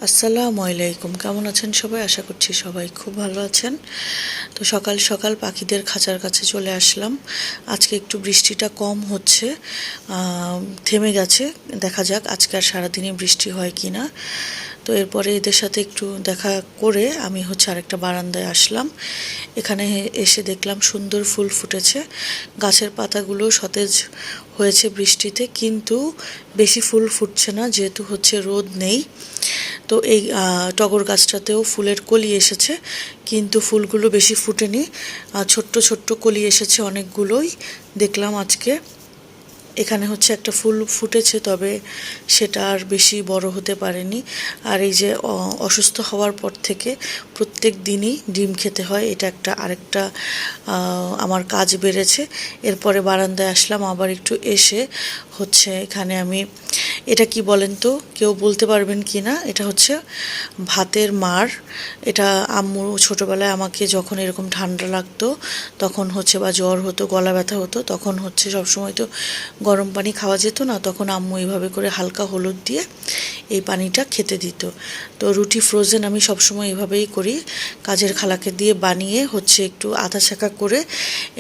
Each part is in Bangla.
আসসালামু আলাইকুম, কেমন আছেন সবাই? আশা করছি সবাই খুব ভালো আছেন। তো সকাল সকাল পাখিদের খাঁচার কাছে চলে আসলাম। আজকে একটু বৃষ্টিটা কম হচ্ছে, থেমে গেছে। দেখা যাক আজকে আর সারাদিনই বৃষ্টি হয় কি না। তো এরপরে এদের সাথে একটু দেখা করে আমি আরেকটা বারান্দায় আসলাম। এখানে এসে দেখলাম সুন্দর ফুল ফুটেছে, গাছের পাতাগুলো সতেজ হয়েছে বৃষ্টিতে, কিন্তু বেশি ফুল ফুটছে না যেহেতু রোদ নেই। তো এই টগর গাছটাতেও ফুলের কলি এসেছে, কিন্তু ফুলগুলো বেশি ফুটেনি। ছোট্ট ছোট্ট কলি এসেছে অনেকগুলোই দেখলাম আজকে। এখানে একটা ফুল ফুটেছে, তবে সেটা আর বেশি বড় হতে পারেনি। আর এই যে অসুস্থ হওয়ার পর থেকে প্রত্যেক দিনই ডিম খেতে হয়, এটা আরেকটা আমার কাজ বেড়েছে। এরপরে বারান্দায় আসলাম, আবার একটু এসে এখানে আমি, এটা কি বলেন তো, কেউ বলতে পারবেন কি না? এটা ভাতের মাড়। এটা আম্মু ছোটোবেলায় আমাকে যখন এরকম ঠান্ডা লাগতো তখন বা জ্বর হতো, গলা ব্যথা হতো, তখন সবসময় তো গরম পানি খাওয়া যেত না, তখন আম্মু এইভাবে করে হালকা হলুদ দিয়ে এই পানিটা খেতে দিত। তো রুটি ফ্রোজেন আমি সবসময় এভাবেই করি, কাজের খালাকে দিয়ে বানিয়ে একটু আধা ছাঁকা করে,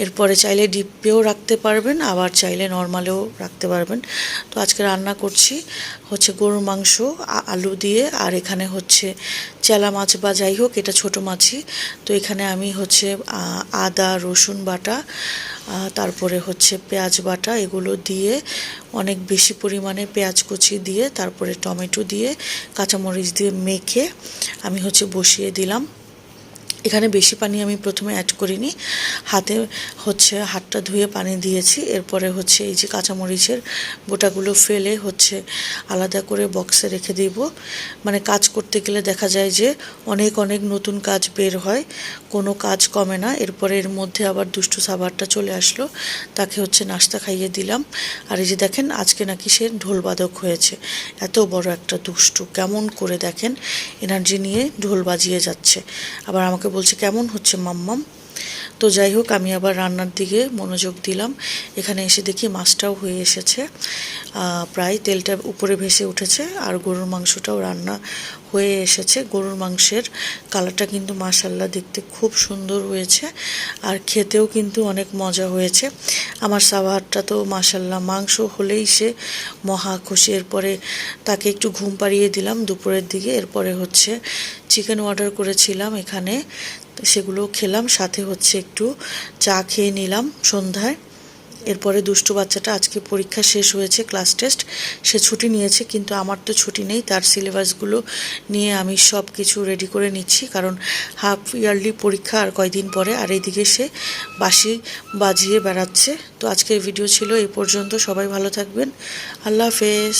এরপরে চাইলে ডিপেও রাখতে পারবেন, আবার চাইলে নর্মালেও রাখতে পারবেন। তো আজকে রান্না করছি গরুর মাংস আলু দিয়ে, আর এখানে চেলা মাছ বা যাই হোক, এটা ছোটো মাছই। তো এখানে আমি আদা রসুন বাটা, তারপরে পেঁয়াজ বাটা, এগুলো দিয়ে অনেক বেশি পরিমাণে পেঁয়াজ কুচি দিয়ে, তারপরে টমেটো দিয়ে কাঁচামরিচ দিয়ে মেখে আমি বসিয়ে দিলাম। এখানে বেশি পানি আমি প্রথমে অ্যাড করিনি, হাতে হাতটা ধুয়ে পানি দিয়েছি। এরপরে এই যে কাঁচামরিচের বোটাগুলো ফেলে আলাদা করে বক্সে রেখে দিব। মানে কাজ করতে গেলে দেখা যায় যে অনেক অনেক নতুন কাজ বের হয়, কোনো কাজ কমে না। এরপরে এর মধ্যে আবার দুষ্টু সাবারটা চলে আসলো, তাকে নাস্তা খাইয়ে দিলাম। আর এই যে দেখেন, আজকে নাকি সে ঢোলবাদক হয়েছে। এত বড় একটা দুষ্টু, কেমন করে দেখেন এনার্জি নিয়ে ঢোল বাজিয়ে যাচ্ছে, আবার আমাকে বলছে কেমন হচ্ছে মাম্মাম। তো যাই হোক, আমি আবার রান্নার দিকে মনোযোগ দিলাম। এখানে এসে দেখি মাছটাও হয়ে এসেছে, প্রায় তেলটা উপরে ভেসে উঠেছে, আর গরুর মাংসটাও রান্না হয়ে এসেছে। গরুর মাংসের কালারটা কিন্তু মাশাল্লাহ দেখতে খুব সুন্দর হয়েছে, আর খেতেও কিন্তু অনেক মজা হয়েছে। আমার সাবারটা তো মাশাল্লাহ মাংস হলেই সে মহা খুশি। এরপরে তাকে একটু ঘুম পাড়িয়ে দিলাম দুপুরের দিকে। এরপরে চিকেন অর্ডার করেছিলাম এখানে, সেগুলো খেলাম, সাথে একটু চা খেয়ে নিলাম সন্ধ্যায়। এরপরে দুষ্টু বাচ্চাটা আজকে পরীক্ষা শেষ হয়েছে, ক্লাস টেস্ট, সে ছুটি নিয়েছে, কিন্তু আমার তো ছুটি নেই। তার সিলেবাসগুলো নিয়ে আমি সব কিছু রেডি করে নিচ্ছি, কারণ হাফ ইয়ারলি পরীক্ষা আর কয়দিন পরে। আর এইদিকে সে বাঁশি বাজিয়ে বেড়াচ্ছে। তো আজকের ভিডিও ছিল এই পর্যন্ত, সবাই ভালো থাকবেন, আল্লাহ হাফেজ।